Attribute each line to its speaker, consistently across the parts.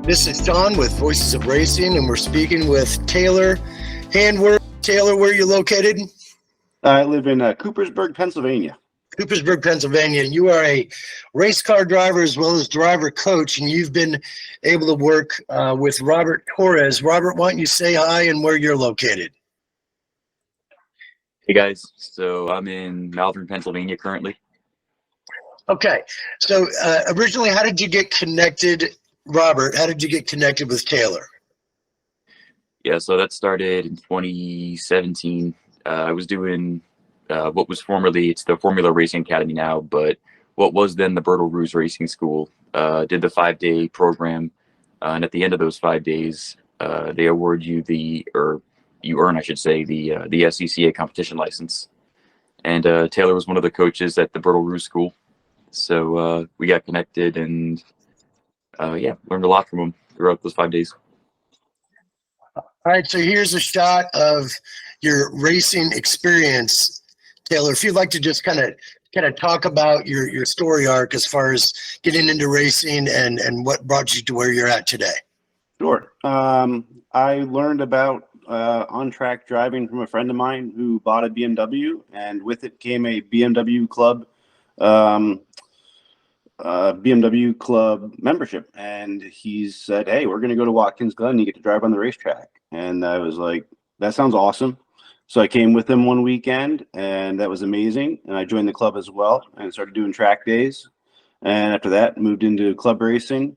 Speaker 1: This is Sean with Voices of Racing, and we're speaking with Taylor Handwerk. Taylor, where are you located?
Speaker 2: I live in Coopersburg, Pennsylvania.
Speaker 1: Coopersburg, Pennsylvania. You are a race car driver as well as driver coach, and you've been able to work with Robert Torres. Robert, why don't you say hi and where you're located?
Speaker 3: Hey guys, so I'm in Malvern, Pennsylvania currently.
Speaker 1: Okay, so originally, how did you get connected, Robert? How did you get connected with Taylor?
Speaker 3: Yeah, so that started in 2017. I was doing what was formerly, it's the Formula Racing Academy now, but what was then the Bertle Roos Racing School. Did the 5-day program, and at the end of those 5 days, they award you you earn, I should say, the SCCA competition license. And Taylor was one of the coaches at the Bertle Roos School. So we got connected and yeah, learned a lot from him throughout those 5 days.
Speaker 1: All right, so here's a shot of your racing experience, Taylor. If you'd like to just kind of talk about your story arc as far as getting into racing and what brought you to where you're at today.
Speaker 2: Sure. I learned about on-track driving from a friend of mine who bought a BMW, and with it came a BMW Club membership. And he said, "Hey, we're going to go to Watkins Glen. You get to drive on the racetrack." And I was like, "That sounds awesome." So I came with him one weekend, and that was amazing. And I joined the club as well and started doing track days. And after that, moved into club racing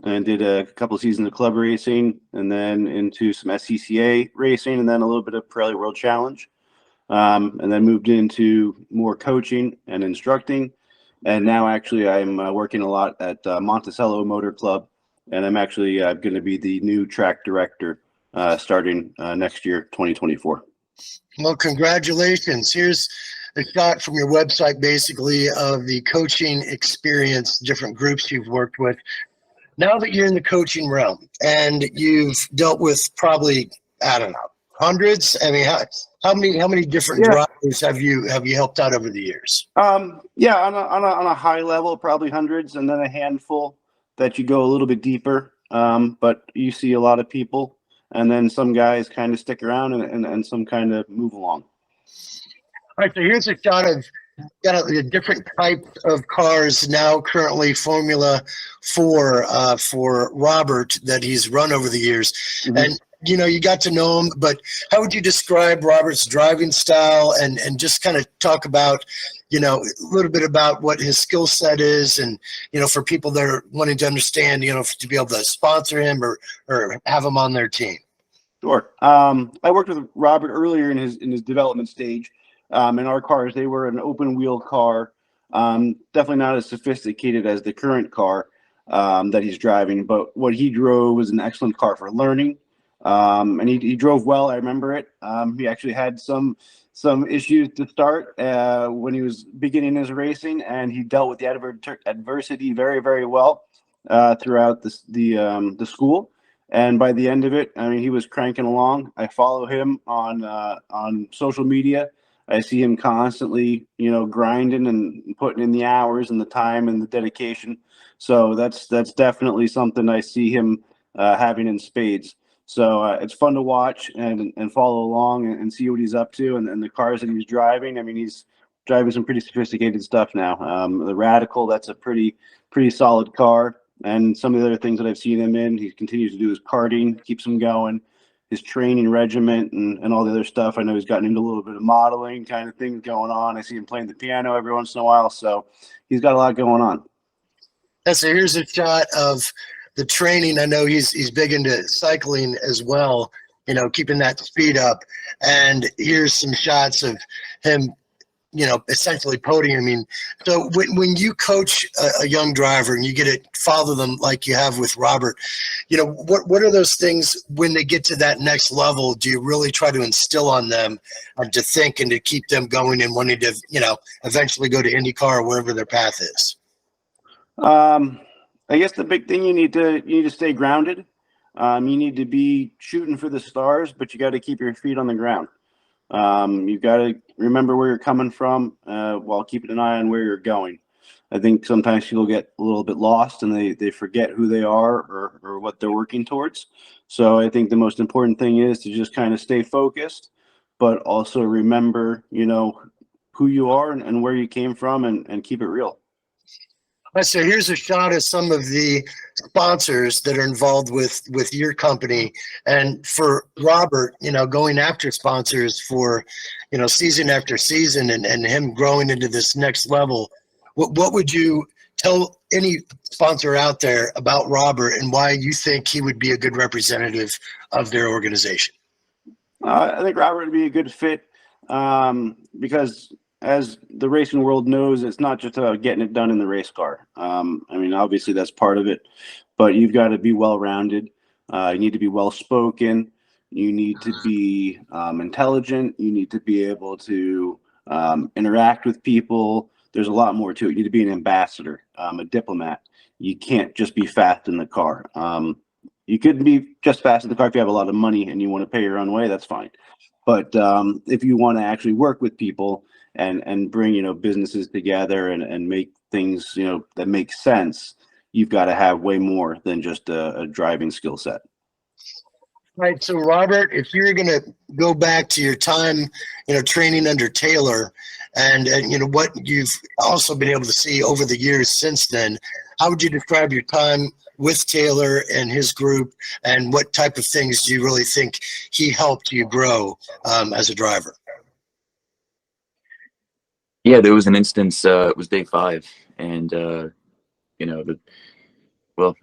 Speaker 2: and did a couple of seasons of club racing, and then into some SCCA racing, and then a little bit of Pirelli World Challenge. And then moved into more coaching and instructing. And now actually I'm working a lot at Monticello Motor Club, and I'm actually going to be the new track director starting next year, 2024.
Speaker 1: Well, congratulations. Here's a shot from your website, basically, of the coaching experience, different groups you've worked with. Now that you're in the coaching realm and you've dealt with probably, I don't know, hundreds. I mean, how many different drivers have you helped out over the years?
Speaker 2: Yeah, on a high level, probably hundreds, and then a handful that you go a little bit deeper. But you see a lot of people, and then some guys kind of stick around and some kind of move along.
Speaker 1: All right, so here's a shot of a different type of cars now currently Formula 4 for Robert that he's run over the years. Mm-hmm. And, you got to know him, but how would you describe Robert's driving style and just kind of talk about, a little bit about what his skill set is and, for people that are wanting to understand, to be able to sponsor him or have him on their team?
Speaker 2: Sure. I worked with Robert earlier in his development stage. In our cars, they were an open wheel car, definitely not as sophisticated as the current car that he's driving, but what he drove was an excellent car for learning. And he drove well. I remember it. He actually had some issues to start when he was beginning his racing, and he dealt with the adversity very, very well throughout the school. And by the end of it, I mean, he was cranking along. I follow him on social media. I see him constantly, grinding and putting in the hours and the time and the dedication. So that's definitely something I see him having in spades. So it's fun to watch and follow along and see what he's up to and the cars that he's driving. I mean, he's driving some pretty sophisticated stuff now. The Radical, that's a pretty solid car. And some of the other things that I've seen him in, he continues to do his karting, keeps him going, his training regiment and all the other stuff. I know he's gotten into a little bit of modeling kind of things going on. I see him playing the piano every once in a while. So he's got a lot going on.
Speaker 1: So here's a shot of the training. I know he's big into cycling as well, keeping that speed up. And here's some shots of him, essentially podiuming. So when you coach a young driver and you get to follow them like you have with Robert, what are those things when they get to that next level? Do you really try to instill on them to think and to keep them going and wanting to, eventually go to IndyCar or wherever their path is?
Speaker 2: I guess the big thing you need to stay grounded. You need to be shooting for the stars, but you got to keep your feet on the ground. You've got to remember where you're coming from while keeping an eye on where you're going. I think sometimes people get a little bit lost and they forget who they are or what they're working towards. So I think the most important thing is to just kind of stay focused, but also remember, who you are and where you came from and keep it real.
Speaker 1: All right, so here's a shot of some of the sponsors that are involved with your company. And for Robert, going after sponsors for, season after season and him growing into this next level, what would you tell any sponsor out there about Robert and why you think he would be a good representative of their organization?
Speaker 2: I think Robert would be a good fit because as the racing world knows, it's not just about getting it done in the race car. Obviously that's part of it, but you've got to be well-rounded. You need to be well-spoken. You need to be intelligent. You need to be able to interact with people. There's a lot more to it. You need to be an ambassador, a diplomat. You can't just be fast in the car. You could be just fast in the car if you have a lot of money and you want to pay your own way, that's fine. But if you want to actually work with people and bring, businesses together and make things, that make sense, you've got to have way more than just a driving skill set.
Speaker 1: Right. So, Robert, if you're going to go back to your time, training under Taylor and what you've also been able to see over the years since then, how would you describe your time with Taylor and his group, and what type of things do you really think he helped you grow as a driver?
Speaker 3: Yeah, there was an instance, it was day 5, and, I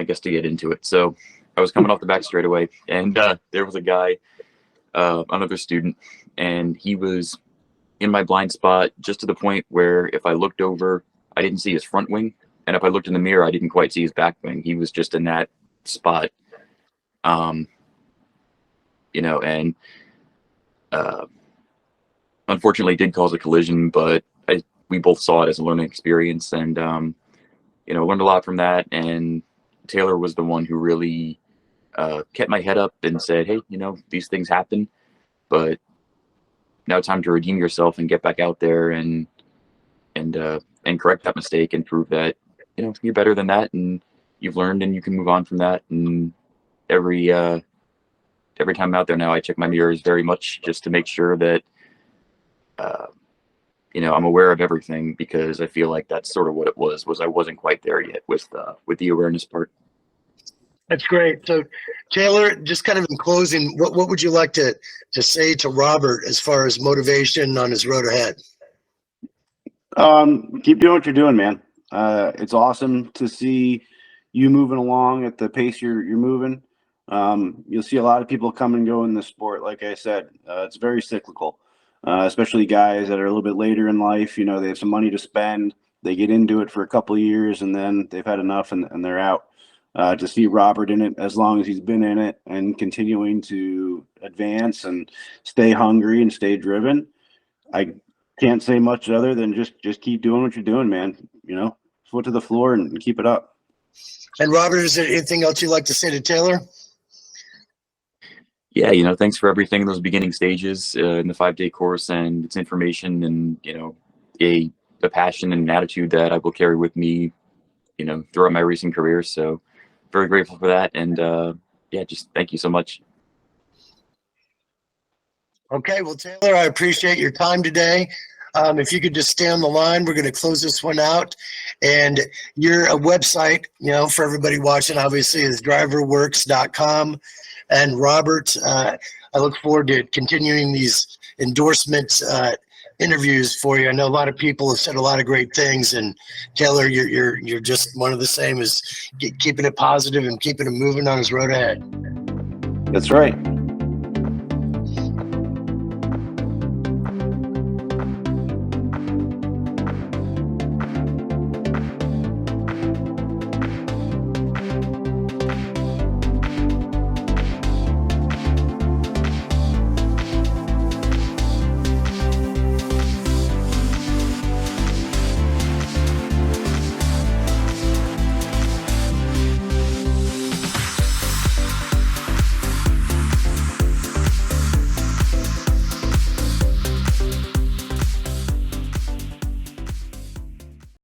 Speaker 3: guess to get into it. So I was coming off the back straightaway, and there was a guy, another student, and he was in my blind spot just to the point where if I looked over, I didn't see his front wing. And if I looked in the mirror, I didn't quite see his back wing. He was just in that spot, and unfortunately did cause a collision, but we both saw it as a learning experience and, learned a lot from that. And Taylor was the one who really kept my head up and said, hey, these things happen, but now it's time to redeem yourself and get back out there and correct that mistake and prove that, you're better than that and you've learned and you can move on from that. And every time I'm out there now, I check my mirrors very much just to make sure that, I'm aware of everything, because I feel like that's sort of what it was I wasn't quite there yet with the awareness part.
Speaker 1: That's great. So, Taylor, just kind of in closing, what would you like to say to Robert as far as motivation on his road ahead?
Speaker 2: Keep doing what you're doing, man. It's awesome to see you moving along at the pace you're moving. You'll see a lot of people come and go in this sport. Like I said, it's very cyclical, especially guys that are a little bit later in life. They have some money to spend. They get into it for a couple of years and then they've had enough and they're out. To see Robert in it as long as he's been in it and continuing to advance and stay hungry and stay driven, I can't say much other than just keep doing what you're doing, man. Foot to the floor and keep it up.
Speaker 1: And Robert, is there anything else you'd like to say to Taylor?
Speaker 3: Yeah, thanks for everything in those beginning stages in the 5-day course, and its information and, a passion and an attitude that I will carry with me, throughout my racing career. So very grateful for that. And just thank you so much.
Speaker 1: Okay, well, Taylor, I appreciate your time today. If you could just stay on the line, we're going to close this one out. And your website, for everybody watching, obviously, is driverworks.com. And Robert, I look forward to continuing these endorsement interviews for you. I know a lot of people have said a lot of great things, and Taylor, you're just one of the same as keeping it positive and keeping it moving on his road ahead.
Speaker 2: That's right.